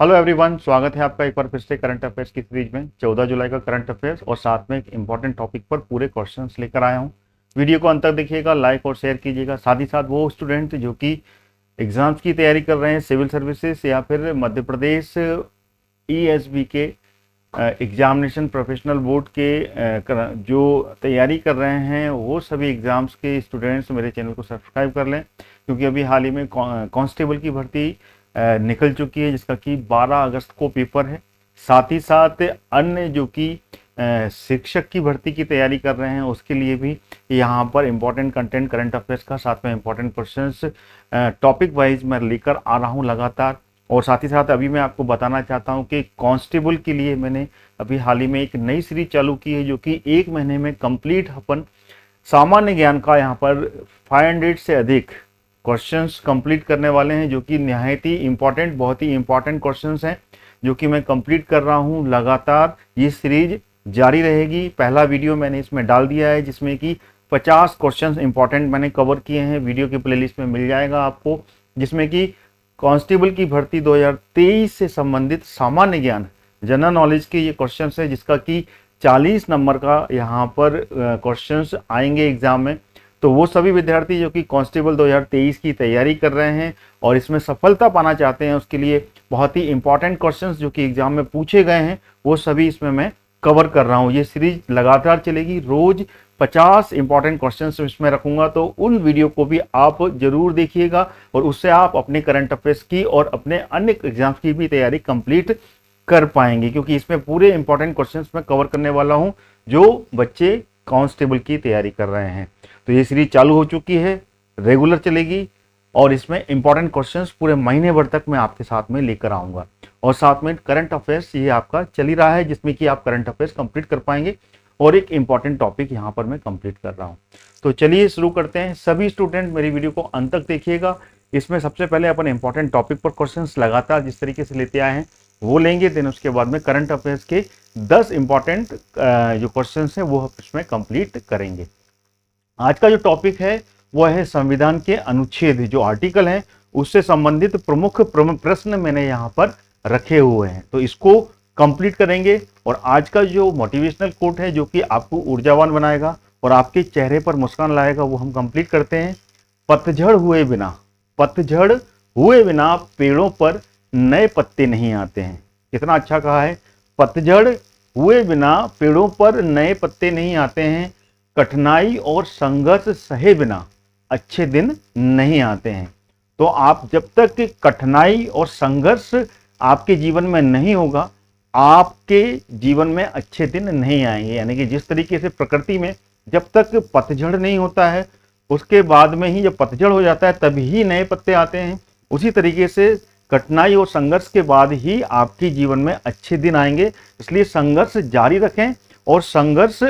Hello everyone, स्वागत है आपका एक बार फिर से करंट अफेयर्स की सीरीज में। 14 जुलाई का करंट अफेयर्स और साथ में एक इंपॉर्टेंट टॉपिक पर पूरे क्वेश्चंस लेकर आया हूं। वीडियो को अंत तक देखिएगा, लाइक और शेयर कीजिएगा। साथ ही साथ वो स्टूडेंट जो कि एग्जाम्स की तैयारी कर रहे हैं, सिविल सर्विसेज या फिर मध्य प्रदेश ईएसबी के एग्जामिनेशन प्रोफेशनल बोर्ड के जो तैयारी कर रहे हैं, वो सभी एग्ज़ाम्स के स्टूडेंट्स मेरे चैनल को सब्सक्राइब कर लें, क्योंकि अभी हाल ही में कांस्टेबल की भर्ती निकल चुकी है, जिसका कि 12 अगस्त को पेपर है। साथ ही साथ अन्य जो कि शिक्षक की भर्ती की तैयारी कर रहे हैं, उसके लिए भी यहाँ पर इम्पोर्टेंट कंटेंट करंट अफेयर्स का, साथ में इम्पोर्टेंट क्वेश्चंस टॉपिक वाइज मैं लेकर आ रहा हूँ लगातार। और साथ ही साथ अभी मैं आपको बताना चाहता हूं कि कांस्टेबल के लिए मैंने अभी हाल ही में एक नई सीरीज चालू की है, जो कि 1 महीने में कंप्लीट अपन सामान्य ज्ञान का यहाँ पर 500 से अधिक क्वेश्चंस कंप्लीट करने वाले हैं, जो कि निहायत ही इम्पॉर्टेंट, बहुत ही इम्पॉर्टेंट क्वेश्चंस हैं, जो कि मैं कंप्लीट कर रहा हूँ। लगातार ये सीरीज जारी रहेगी। पहला वीडियो मैंने इसमें डाल दिया है, जिसमें कि 50 क्वेश्चन इंपॉर्टेंट मैंने कवर किए हैं। वीडियो की प्लेलिस्ट में मिल जाएगा आपको, जिसमें कि कांस्टेबल की भर्ती 2023 से संबंधित सामान्य ज्ञान, जनरल नॉलेज के ये क्वेश्चंस है, जिसका कि 40 नंबर का यहाँ पर क्वेश्चंस आएंगे एग्जाम में। तो वो सभी विद्यार्थी जो कि कांस्टेबल 2023 की तैयारी कर रहे हैं और इसमें सफलता पाना चाहते हैं, उसके लिए बहुत ही इंपॉर्टेंट क्वेश्चंस जो कि एग्जाम में पूछे गए हैं, वो सभी इसमें मैं कवर कर रहा हूँ। ये सीरीज लगातार चलेगी, रोज 50 इंपॉर्टेंट क्वेश्चंस इसमें रखूंगा, तो उन वीडियो को भी आप जरूर देखिएगा और उससे आप अपने करंट अफेयर्स की और अपने अन्य एग्जाम्स की भी तैयारी कंप्लीट कर पाएंगे, क्योंकि इसमें पूरे इंपॉर्टेंट क्वेश्चंस मैं कवर करने वाला हूं जो बच्चे कांस्टेबल की तैयारी कर रहे हैं। तो ये सीरीज चालू हो चुकी है, रेगुलर चलेगी और इसमें इंपॉर्टेंट क्वेश्चंस पूरे महीने भर तक मैं आपके साथ में लेकर आऊंगा। और साथ में करंट अफेयर्स ये आपका चल ही रहा है, जिसमें कि आप करंट अफेयर्स कंप्लीट कर पाएंगे और एक इंपॉर्टेंट टॉपिक यहाँ पर मैं कंप्लीट कर रहा हूँ। तो चलिए शुरू करते हैं। सभी स्टूडेंट मेरी वीडियो को अंत तक देखिएगा। इसमें सबसे पहले अपन इंपॉर्टेंट टॉपिक पर क्वेश्चंस लगातार जिस तरीके से लेते आए हैं वो लेंगे, देन उसके बाद में करंट अफेयर्स के 10 इंपॉर्टेंट जो क्वेश्चंस हैं वो इसमें कंप्लीट करेंगे। आज का जो टॉपिक है वो है संविधान के अनुच्छेद, जो आर्टिकल हैं उससे संबंधित प्रमुख प्रश्न मैंने यहाँ पर रखे हुए हैं, तो इसको कंप्लीट करेंगे। और आज का जो मोटिवेशनल कोट है, जो कि आपको ऊर्जावान बनाएगा और आपके चेहरे पर मुस्कान लाएगा, वो हम कंप्लीट करते हैं। पतझड़ हुए बिना पेड़ों पर नए पत्ते नहीं आते हैं। कितना अच्छा कहा है, पतझड़ हुए बिना पेड़ों पर नए पत्ते नहीं आते हैं, कठिनाई और संघर्ष सहे बिना अच्छे दिन नहीं आते हैं। तो आप जब तक कठिनाई और संघर्ष आपके जीवन में नहीं होगा, आपके जीवन में अच्छे दिन नहीं आएंगे। यानी कि जिस तरीके से प्रकृति में जब तक पतझड़ नहीं होता है, उसके बाद में ही जब पतझड़ हो जाता है तभी ही नए पत्ते आते हैं, उसी तरीके से कठिनाई और संघर्ष के बाद ही आपके जीवन में अच्छे दिन आएंगे। इसलिए संघर्ष जारी रखें और संघर्ष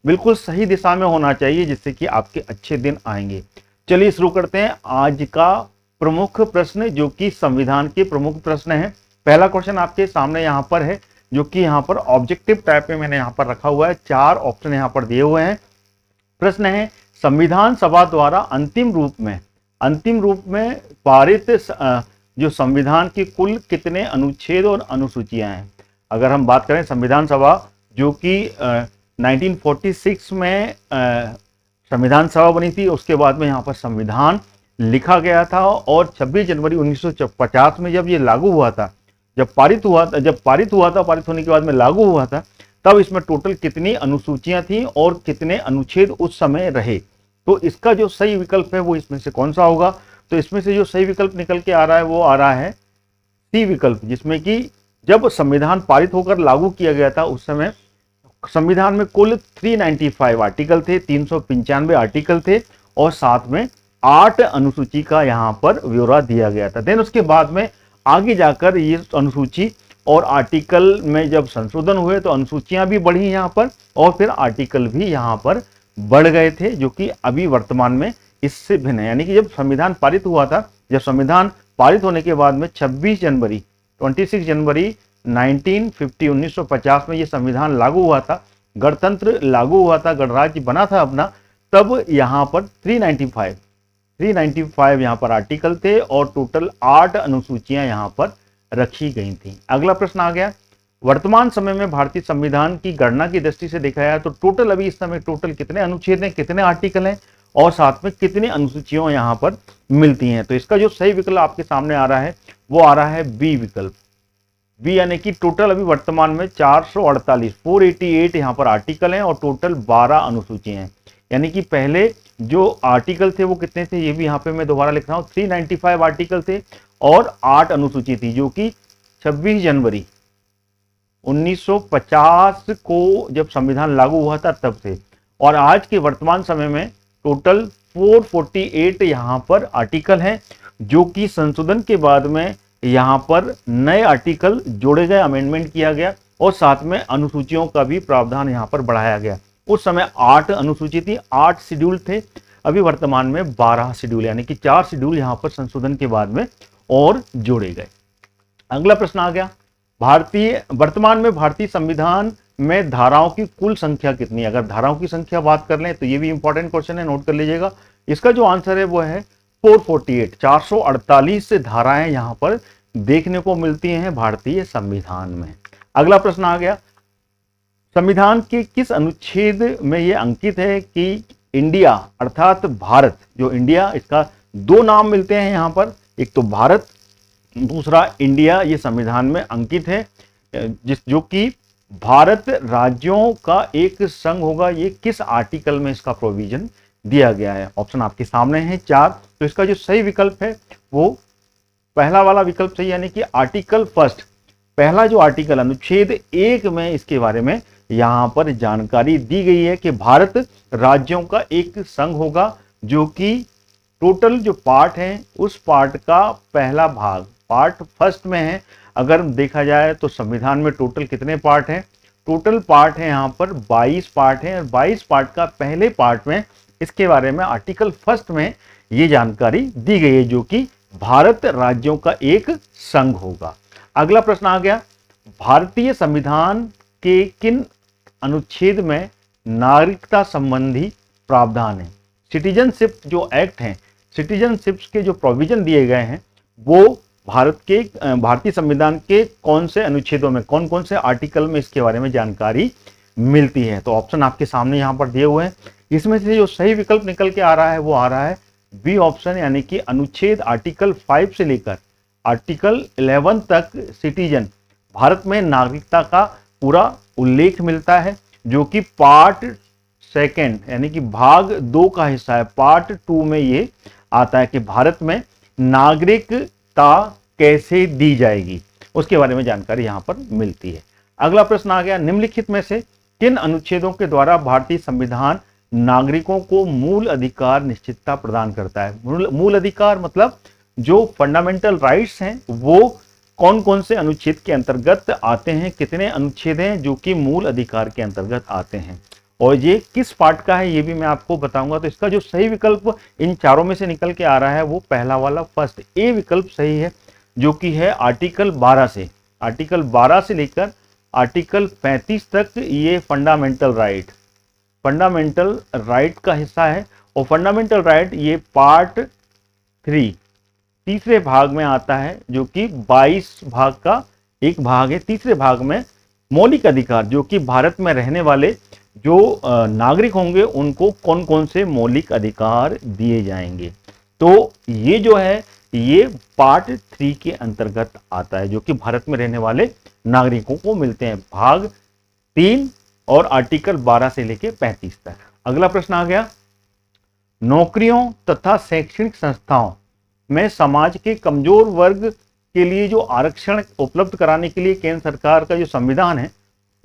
बिल्कुल सही दिशा में होना चाहिए, जिससे कि आपके अच्छे दिन आएंगे। चलिए शुरू करते हैं आज का प्रमुख प्रश्न, जो कि संविधान के प्रमुख प्रश्न है। पहला क्वेश्चन आपके सामने यहाँ पर है, जो कि यहाँ पर ऑब्जेक्टिव टाइप में मैंने यहाँ पर रखा हुआ है। 4 ऑप्शन यहाँ पर दिए हुए हैं। प्रश्न है, संविधान सभा द्वारा अंतिम रूप में पारित जो संविधान के कुल कितने अनुच्छेद और अनुसूचियां हैं। अगर हम बात करें संविधान सभा, जो कि 1946 में संविधान सभा बनी थी, उसके बाद में यहाँ पर संविधान लिखा गया था और 26 जनवरी 1950 में जब ये लागू हुआ था, जब पारित हुआ था, पारित होने के बाद में लागू हुआ था, तब इसमें टोटल कितनी अनुसूचियां थी और कितने अनुच्छेद उस समय रहे। तो इसका जो सही विकल्प है वो इसमें से कौन सा होगा? तो इसमें से जो सही विकल्प निकल के आ रहा है वो आ रहा है सी विकल्प, जिसमें कि जब संविधान पारित होकर लागू किया गया था, उस समय संविधान में कुल 395 आर्टिकल थे, 395 आर्टिकल थे और साथ में 8 अनुसूची का यहाँ पर ब्यौरा दिया गया था। देन उसके बाद में आगे जाकर ये अनुसूची और आर्टिकल में जब संशोधन हुए तो अनुसूचियां भी बढ़ी यहाँ पर और फिर आर्टिकल भी यहाँ पर बढ़ गए थे, जो कि अभी वर्तमान में इससे भिन्न है। यानी कि जब संविधान पारित हुआ था, जब संविधान पारित होने के बाद में 26 जनवरी 1950 में ये संविधान लागू हुआ था, गणतंत्र लागू हुआ था, गणराज्य बना था अपना, तब यहाँ पर 395 यहाँ पर आर्टिकल थे और टोटल 8 अनुसूचियां यहाँ पर रखी गई थी। अगला प्रश्न आ गया, वर्तमान समय में भारतीय संविधान की गणना की दृष्टि से देखा जाए तो टोटल अभी इस समय टोटल कितने अनुच्छेद हैं, कितने आर्टिकल हैं और साथ में कितनी अनुसूचियों यहाँ पर मिलती हैं। तो इसका जो सही विकल्प आपके सामने आ रहा है वो आ रहा है बी विकल्प। बी यानी कि टोटल अभी वर्तमान में 448 यहाँ पर आर्टिकल हैं और टोटल 12 अनुसूची हैं। यानी कि पहले जो आर्टिकल थे वो कितने थे, ये भी यहाँ पे मैं दोबारा लिख रहा हूँ, 395 आर्टिकल थे और 8 अनुसूची थी, जो कि 26 जनवरी 1950 को जब संविधान लागू हुआ था तब से। और आज के वर्तमान समय में टोटल 448 यहाँ पर आर्टिकल हैं, जो कि संशोधन के बाद में यहाँ पर नए आर्टिकल जोड़े गए, अमेंडमेंट किया गया और साथ में अनुसूचियों का भी प्रावधान यहाँ पर बढ़ाया गया। उस समय 8 अनुसूची थी, 8 शेड्यूल थे, अभी वर्तमान में 12 शेड्यूल, यानी कि 4 शेड्यूल यहाँ पर संशोधन के बाद में और जोड़े गए। अगला प्रश्न आ गया, वर्तमान में भारतीय संविधान में धाराओं की कुल संख्या कितनी है। अगर धाराओं की संख्या बात कर लें तो ये भी इंपॉर्टेंट क्वेश्चन है, नोट कर लीजिएगा। इसका जो आंसर है वो है 448, 448 धाराएं यहाँ पर देखने को मिलती हैं भारतीय संविधान में। अगला प्रश्न आ गया, संविधान के किस अनुच्छेद में ये अंकित है कि इंडिया अर्थात भारत, जो इंडिया, इसका 2 नाम मिलते हैं यहाँ पर, एक तो भारत, दूसरा इंडिया, ये संविधान में अंकित है, जो कि भारत राज्यों का एक संघ होगा। ये किस आर्टिकल में इसका प्रोविजन दिया गया है। ऑप्शन आपके सामने है 4। तो इसका जो सही विकल्प है वो पहला वाला विकल्प सही, यानी कि आर्टिकल फर्स्ट, पहला जो आर्टिकल अनुच्छेद 1 में इसके बारे में यहाँ पर जानकारी दी गई है कि भारत राज्यों का एक संघ होगा, जो कि टोटल जो पार्ट है उस पार्ट का पहला भाग पार्ट फर्स्ट में है। अगर देखा जाए तो संविधान में टोटल कितने पार्ट हैं, टोटल पार्ट है यहाँ पर 22 पार्ट हैं और 22 पार्ट का पहले पार्ट में इसके बारे में आर्टिकल फर्स्ट में ये जानकारी दी गई है, जो कि भारत राज्यों का एक संघ होगा। अगला प्रश्न आ गया, भारतीय संविधान के किन अनुच्छेद में नागरिकता संबंधी प्रावधान है। सिटीजनशिप जो एक्ट हैं, सिटीजनशिप के जो प्रोविजन दिए गए हैं वो भारतीय संविधान के कौन से अनुच्छेदों में, कौन कौन से आर्टिकल में इसके बारे में जानकारी मिलती है। तो ऑप्शन आपके सामने यहाँ पर दिए हुए हैं। इसमें से जो सही विकल्प निकल के आ रहा है वो आ रहा है बी ऑप्शन, यानी कि अनुच्छेद आर्टिकल 5 से लेकर आर्टिकल 11 तक सिटीजन, भारत में नागरिकता का पूरा उल्लेख मिलता है, जो कि पार्ट सेकेंड यानी कि भाग 2 का हिस्सा है। पार्ट 2 में ये आता है कि भारत में नागरिकता कैसे दी जाएगी, उसके बारे में जानकारी यहाँ पर मिलती है। अगला प्रश्न आ गया, निम्नलिखित में से किन अनुच्छेदों के द्वारा भारतीय संविधान नागरिकों को मूल अधिकार निश्चितता प्रदान करता है। मूल अधिकार मतलब जो फंडामेंटल राइट्स हैं वो कौन कौन से अनुच्छेद के अंतर्गत आते हैं, कितने अनुच्छेद हैं जो कि मूल अधिकार के अंतर्गत आते हैं और ये किस पार्ट का है ये भी मैं आपको बताऊंगा। तो इसका जो सही विकल्प इन चारों में से निकल के आ रहा है वो पहला वाला फर्स्ट ए विकल्प सही है, जो कि है आर्टिकल 12 से, आर्टिकल 12 से लेकर आर्टिकल 35 तक ये फंडामेंटल राइट का हिस्सा है। और फंडामेंटल राइट ये पार्ट 3 तीसरे भाग में आता है, जो कि 22 भाग का एक भाग है। तीसरे भाग में मौलिक अधिकार, जो कि भारत में रहने वाले जो नागरिक होंगे उनको कौन कौन से मौलिक अधिकार दिए जाएंगे। तो ये जो है ये पार्ट 3 के अंतर्गत आता है, जो कि भारत में रहने वाले नागरिकों को मिलते हैं, भाग 3 और आर्टिकल 12 से लेकर 35 तक। अगला प्रश्न आ गया, नौकरियों तथा शैक्षणिक संस्थाओं में समाज के कमजोर वर्ग के लिए जो आरक्षण उपलब्ध कराने के लिए केंद्र सरकार का जो संविधान है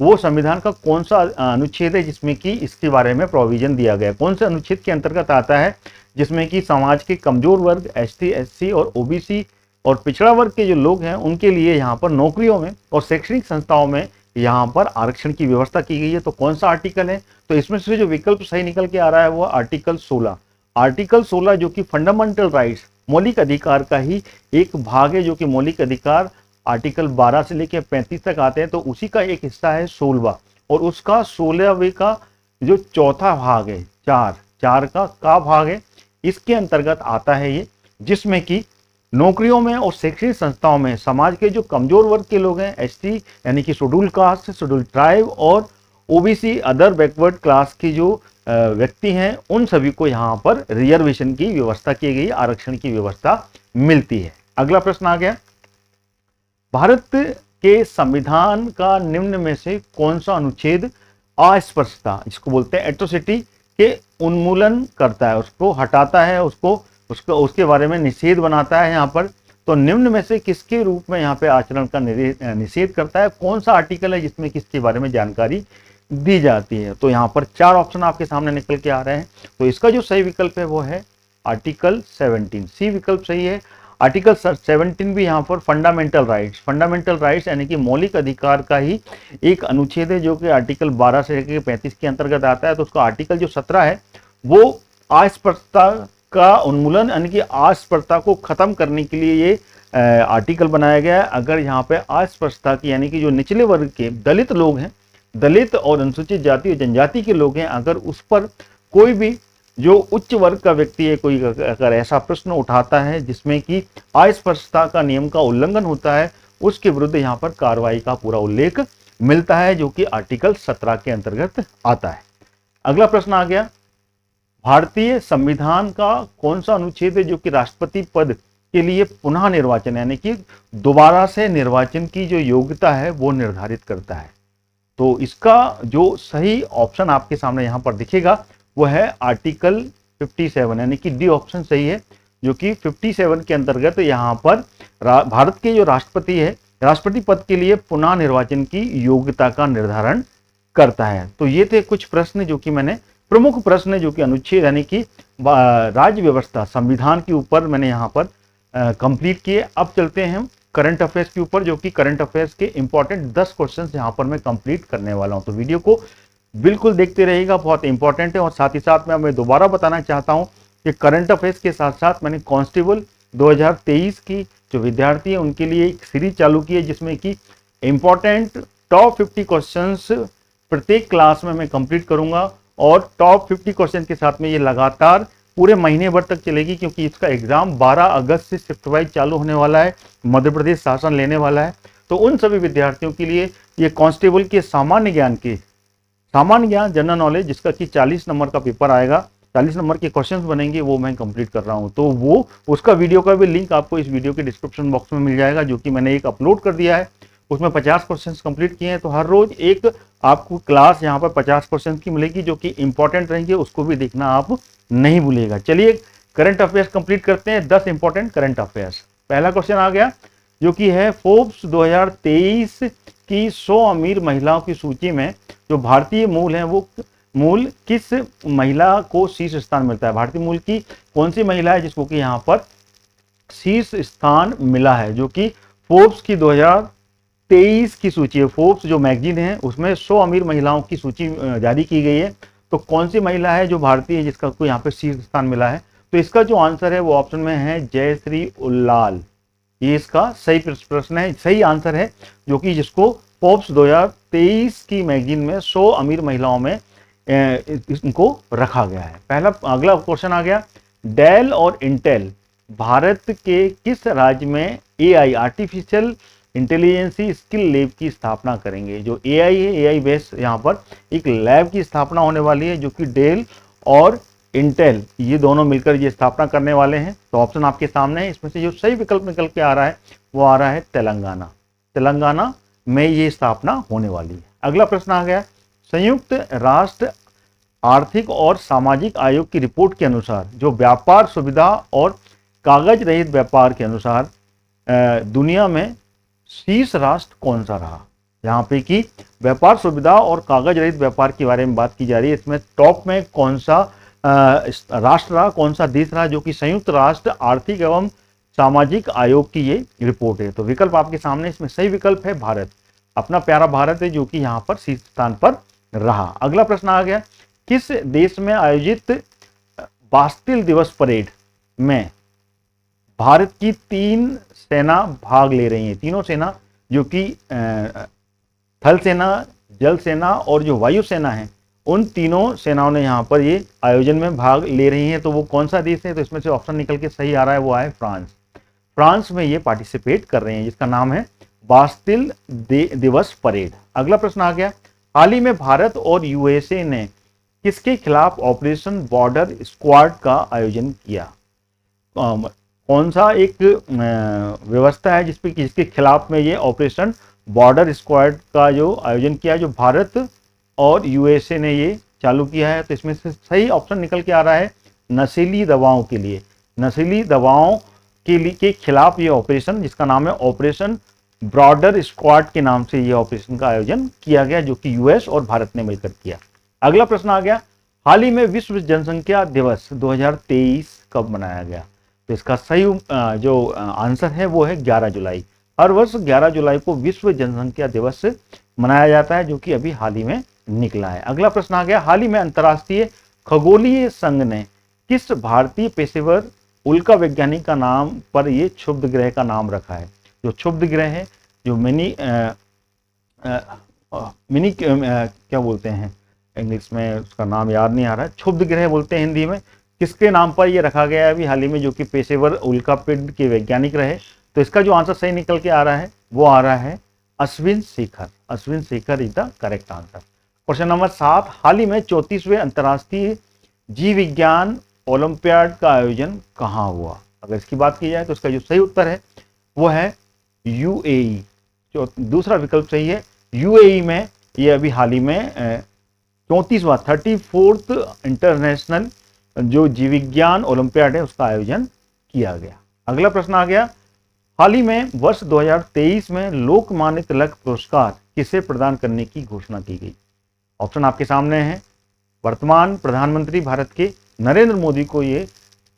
वो संविधान का कौन सा अनुच्छेद है जिसमें कि इसके बारे में प्रोविजन दिया गया है, कौन से अनुच्छेद के अंतर्गत आता है जिसमें कि समाज के कमजोर वर्ग एसटी, एससी और ओबीसी और पिछड़ा वर्ग के जो लोग हैं उनके लिए यहाँ पर नौकरियों में और शैक्षणिक संस्थाओं में यहाँ पर आरक्षण की व्यवस्था की गई है। तो कौन सा आर्टिकल है, तो इसमें से जो विकल्प सही निकल के आ रहा है वो आर्टिकल 16, आर्टिकल 16 जो कि फंडामेंटल राइट्स मौलिक अधिकार का ही एक भाग है, जो कि मौलिक अधिकार आर्टिकल 12 से लेकर 35 तक आते हैं। तो उसी का एक हिस्सा है 16वां और उसका 16वें का जो चौथा भाग है, चार का भाग है, इसके अंतर्गत आता है ये, जिसमें कि नौकरियों में और शैक्षणिक संस्थाओं में समाज के जो कमजोर वर्ग के लोग हैं, एसटी यानी कि शेड्यूल कास्ट, शेड्यूल ट्राइब और ओबीसी अदर बैकवर्ड क्लास की जो व्यक्ति हैं, उन सभी को यहाँ पर रिजर्वेशन की व्यवस्था की गई, आरक्षण की व्यवस्था मिलती है। अगला प्रश्न आ गया, भारत के संविधान का निम्न में से कौन सा अनुच्छेद अस्पृश्यता, जिसको बोलते हैं एट्रोसिटी, के उन्मूलन करता है, उसको हटाता है, उसके बारे में निषेध बनाता है यहाँ पर। तो निम्न में से किसके रूप में यहाँ पे आचरण का निषेध करता है, कौन सा आर्टिकल है जिसमें किसके बारे में जानकारी दी जाती है। तो यहाँ पर 4 ऑप्शन आपके सामने निकल के आ रहे हैं। तो इसका जो सही विकल्प है वो है आर्टिकल 17, सी विकल्प सही है। आर्टिकल 17 भी यहाँ पर फंडामेंटल राइट्स यानी कि मौलिक अधिकार का ही एक अनुच्छेद है, जो कि आर्टिकल 12 से लेकर 35 के अंतर्गत आता है। तो उसका आर्टिकल जो 17 है वो अस्पृश्यता का उन्मूलन यानी कि अस्पृश्यता को खत्म करने के लिए ये आर्टिकल बनाया गया है। अगर यहाँ पे अस्पृश्यता की यानी कि जो निचले वर्ग के दलित लोग हैं, दलित और अनुसूचित जाति और जनजाति के लोग हैं, अगर उस पर कोई भी जो उच्च वर्ग का व्यक्ति है, कोई अगर ऐसा प्रश्न उठाता है जिसमें कि अस्पृश्यता का नियम का उल्लंघन होता है, उसके विरुद्ध यहाँ पर कार्रवाई का पूरा उल्लेख मिलता है, जो कि आर्टिकल 17 के अंतर्गत आता है। अगला प्रश्न आ गया, भारतीय संविधान का कौन सा अनुच्छेद है जो कि राष्ट्रपति पद के लिए पुनः निर्वाचन यानी कि दोबारा से निर्वाचन की जो योग्यता है वो निर्धारित करता है। तो इसका जो सही ऑप्शन आपके सामने यहाँ पर दिखेगा वो है आर्टिकल 57 यानी कि डी ऑप्शन सही है, जो कि 57 के अंतर्गत यहाँ पर भारत के जो राष्ट्रपति है, राष्ट्रपति पद के लिए पुनः निर्वाचन की योग्यता का निर्धारण करता है। तो ये थे कुछ प्रश्न जो कि मैंने प्रमुख प्रश्न जो कि अनुच्छेद यानी कि राज्य व्यवस्था संविधान के ऊपर मैंने यहाँ पर कंप्लीट किए। अब चलते हैं हम करंट अफेयर्स के ऊपर, जो कि करंट अफेयर्स के इंपॉर्टेंट 10 क्वेश्चंस यहाँ पर मैं कंप्लीट करने वाला हूँ। तो वीडियो को बिल्कुल देखते रहिएगा, बहुत इंपॉर्टेंट है। और साथ ही साथ मैं दोबारा बताना चाहता हूँ कि करंट अफेयर्स के साथ साथ मैंने कांस्टेबल 2023 की जो विद्यार्थी है उनके लिए एक सीरीज चालू की है, जिसमें कि इंपॉर्टेंट टॉप 50 क्वेश्चंस प्रत्येक क्लास में मैं कंप्लीट करूंगा। और टॉप 50 क्वेश्चन के साथ में ये लगातार पूरे महीने भर तक चलेगी, क्योंकि इसका एग्जाम 12 अगस्त से शिफ्ट वाइज चालू होने वाला है, मध्य प्रदेश शासन लेने वाला है। तो उन सभी विद्यार्थियों के लिए ये कांस्टेबल के सामान्य ज्ञान जनरल नॉलेज, जिसका कि 40 नंबर का पेपर आएगा, 40 नंबर के क्वेश्चंस बनेंगे, वो मैं कंप्लीट कर रहा हूं। तो वो उसका वीडियो का भी लिंक आपको इस वीडियो के डिस्क्रिप्शन बॉक्स में मिल जाएगा, जो कि मैंने एक अपलोड कर दिया है। उसमें 50 क्वेश्चंस कंप्लीट किए हैं। तो हर रोज एक आपको क्लास यहाँ पर 50 क्वेश्चन की मिलेगी, जो कि इंपॉर्टेंट रहेंगे, उसको भी देखना आप नहीं भूलिएगा। चलिए करंट अफेयर्स कंप्लीट करते हैं, 10 इंपॉर्टेंट करंट अफेयर्स। पहला क्वेश्चन आ गया, जो कि है फोर्ब्स 2023 की 100 अमीर महिलाओं की सूची में जो भारतीय मूल है वो मूल किस महिला को शीर्ष स्थान मिलता है। भारतीय मूल की कौन सी महिला है जिसको कि यहाँ पर शीर्ष स्थान मिला है, जो कि फोर्ब्स की 2023 की सूची है। फोर्ब्स जो मैगजीन है उसमें 100 अमीर महिलाओं की सूची जारी की गई है। तो कौन सी महिला है जो भारतीय है जिसका को यहाँ पे शीर्ष स्थान मिला है। तो इसका जो आंसर है वो ऑप्शन में है जयश्री उल्लाल। ये इसका सही प्रश्न है, सही आंसर है, जो कि जिसको फोर्ब्स 2023 की मैगजीन में 100 अमीर महिलाओं में इनको रखा गया है। अगला क्वेश्चन आ गया, डेल और इंटेल भारत के किस राज्य में AI artificial intelligence skill lab की स्थापना करेंगे। जो एआई है, एआई बेस यहाँ पर एक लैब की स्थापना होने वाली है, जो कि डेल और इंटेल ये दोनों मिलकर ये स्थापना करने वाले हैं। तो ऑप्शन आपके सामने है, इसमें से जो सही विकल्प निकल के आ रहा है वो आ रहा है तेलंगाना में ये स्थापना होने वाली है। अगला प्रश्न आ गया, संयुक्त राष्ट्र आर्थिक और सामाजिक आयोग की रिपोर्ट के अनुसार जो व्यापार सुविधा और कागज रहित व्यापार के अनुसार दुनिया में शीर्ष राष्ट्र कौन सा रहा। यहाँ पे कि व्यापार सुविधा और कागज रहित व्यापार के बारे में बात की जा रही है, इसमें टॉप में कौन सा राष्ट्र रहा, कौन सा देश रहा, जो कि संयुक्त राष्ट्र आर्थिक एवं सामाजिक आयोग की ये रिपोर्ट है। तो विकल्प आपके सामने, इसमें सही विकल्प है भारत, अपना प्यारा भारत है, जो कि यहाँ पर शीर्ष स्थान पर रहा। अगला प्रश्न आ गया, किस देश में आयोजित बास्टिल दिवस परेड में भारत की 3 सेना भाग ले रही हैं। तीनों सेना जो कि थल सेना, जल सेना और जो वायु सेना है, उन तीनों सेनाओं ने यहाँ पर ये आयोजन में भाग ले रही हैं। तो वो कौन सा देश है, तो इसमें से ऑप्शन निकल के सही आ रहा है, वो है फ्रांस। फ्रांस में ये पार्टिसिपेट कर रहे हैं, जिसका नाम है बास्टिल दिवस परेड। अगला प्रश्न आ गया, हाल ही में भारत और यूएसए ने किसके खिलाफ ऑपरेशन बॉर्डर स्क्वाड का आयोजन किया? कौन सा एक व्यवस्था है जिसके खिलाफ में ये ऑपरेशन बॉर्डर स्क्वाड का जो आयोजन किया है, जो भारत और यूएसए ने ये चालू किया है? तो इसमें से सही ऑप्शन निकल के आ रहा है नशीली दवाओं के लिए, नशीली दवाओं के खिलाफ ये ऑपरेशन, जिसका नाम है ऑपरेशन बॉर्डर स्क्वाड के नाम से ये ऑपरेशन का आयोजन किया गया, जो कि यूएस और भारत ने मिलकर किया। अगला प्रश्न आ गया, हाल ही में विश्व जनसंख्या दिवस 2023 कब मनाया गया? तो इसका सही जो आंसर है वो है 11 जुलाई। हर वर्ष 11 जुलाई को विश्व जनसंख्या दिवस मनाया जाता है, जो कि अभी हाल ही में निकला है। अगला प्रश्न आ गया, हाल ही में अंतर्राष्ट्रीय खगोलीय संघ ने किस भारतीय पेशेवर उल्का वैज्ञानिक का नाम पर ये क्षुब्ध ग्रह का नाम रखा है? जो क्षुब्ध ग्रह है, जो मिनी क्या बोलते हैं इंग्लिश में, उसका नाम याद नहीं आ रहा है, क्षुब्ध ग्रह बोलते हैं हिंदी में, किसके नाम पर ये रखा गया है अभी हाल ही में, जो कि पेशेवर उल्कापिंड के वैज्ञानिक रहे? तो इसका जो आंसर सही निकल के आ रहा है वो आ रहा है Ashwin Shekhar. Ashwin Shekhar is the correct answer. Question number 7, हाल ही में 34वें अंतर्राष्ट्रीय जीव विज्ञान ओलंपियाड का आयोजन कहाँ हुआ? अगर इसकी बात की जाए तो इसका जो सही उत्तर है वो है यूएई। जो दूसरा विकल्प सही है, यूएई में ये अभी हाल ही में 34वां इंटरनेशनल जो जीव विज्ञान ओलंपियाड है उसका आयोजन किया गया। अगला प्रश्न आ गया, हाल ही में वर्ष 2023 में लोकमान्य तिलक पुरस्कार किसे प्रदान करने की घोषणा की गई? ऑप्शन आपके सामने है। वर्तमान प्रधानमंत्री भारत के नरेंद्र मोदी को ये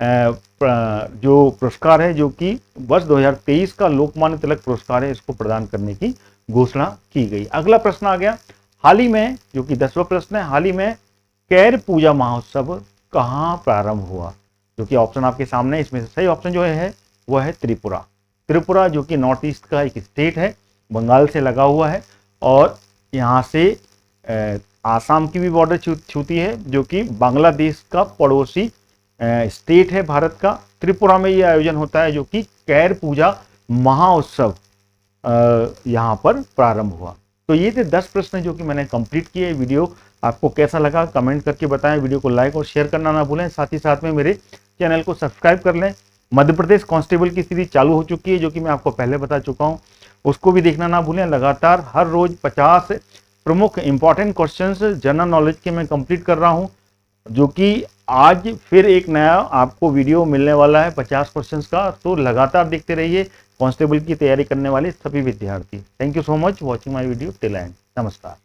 जो पुरस्कार है, जो कि वर्ष 2023 का लोकमान्य तिलक पुरस्कार है, इसको प्रदान करने की घोषणा की गई। अगला प्रश्न आ गया, हाल ही में, जो कि 10वां प्रश्न है, हाल ही में कैर पूजा महोत्सव कहाँ प्रारंभ हुआ? जो कि ऑप्शन आपके सामने है। इसमें से सही ऑप्शन जो है वो है त्रिपुरा। त्रिपुरा जो कि नॉर्थ ईस्ट का एक स्टेट है, बंगाल से लगा हुआ है, और यहाँ से आसाम की भी बॉर्डर छूती है, जो कि बांग्लादेश का पड़ोसी स्टेट है भारत का। त्रिपुरा में ये आयोजन होता है, जो कि कैर पूजा महोत्सव यहाँ पर प्रारंभ हुआ। तो ये थे 10 प्रश्न जो कि मैंने कंप्लीट किए। वीडियो आपको कैसा लगा कमेंट करके बताएं। वीडियो को लाइक और शेयर करना ना भूलें। साथ ही साथ में मेरे चैनल को सब्सक्राइब कर लें। मध्य प्रदेश कांस्टेबल की सीरीज चालू हो चुकी है, जो कि मैं आपको पहले बता चुका हूँ, उसको भी देखना ना भूलें। लगातार हर रोज 50 प्रमुख इंपॉर्टेंट क्वेश्चंस जनरल नॉलेज के मैं कंप्लीट कर रहा हूँ, जो कि आज फिर एक नया आपको वीडियो मिलने वाला है 50 क्वेश्चंस का। तो लगातार देखते रहिए कांस्टेबल की तैयारी करने वाले सभी विद्यार्थी। Thank you so much watching my video till and. नमस्कार।